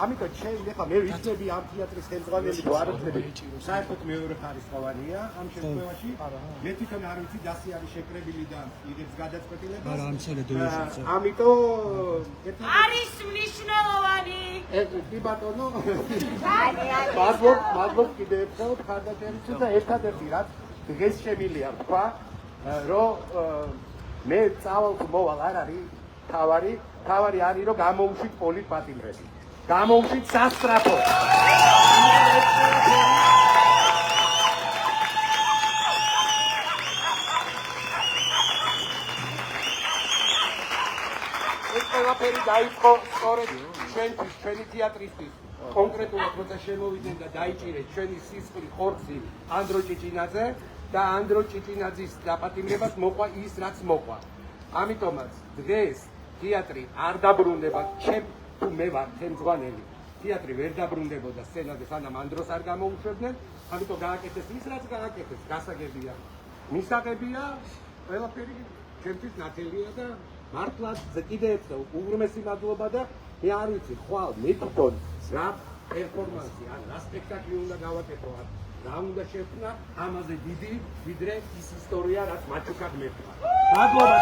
ამიტომ შეიძლება ეხლა მე ვიცები ამ თეატრის ხელმძღვანელი გვარდები საერთოდ მეორე ხარისხოვანია ამ შემთხვევაში მე თვითონ არ ვიცი დასი არის შეკრებილი და იღებს გადაწყვეტილებას ამიტომ არის მნიშვნელოვანი კი ბატონო მადლობ კიდევ ერთხელ ხარდაჭერისთვის და ერთადერთი რაც დღეს შემილია თქვა რომ მე წავალ მოვალ არ არის თავარი არის რომ გამოუშვით პოლიტპატიმრები გამოუშვით სასტრაფო ეს ყველაფერი დაიწყო სწორედ ჩვენი თეატრისთვის კონკრეტულად როცა შემოვიდნენ და დაიჭირეს ჩვენი სისხლი ხორცი ანდრო ჭიჭინაძე და ანდრო ჭიჭინაძის დაპატიმრებას მოყვა ის რაც მოყვა ამიტომაც დღეს თეატრი არ დაბრუნდება ჩემ თუ მე ვარ ხელმძღვანელი თეატრი ვერ დაბრუნდებოდა სცენაზე სანამ ანდროს არ გამოუშვებდნენ ამიტომ გააკეთეს ის რაც გააკეთეს გასაგებია მისაღებია ყველაფერი ჩემთვის ნათელია და მართლაც კიდევ ერთხელ უღრმესი მადლობა და მე არ ვიცი ხვალ მე თვითონ რა პერფორმანსი ან რა სპექტაკლი უნდა გავაკეთო რა უნდა შექმნა ამაზე დიდი ვიდრე ის ისტორია რაც მაჩუკად მერქვა მადლობა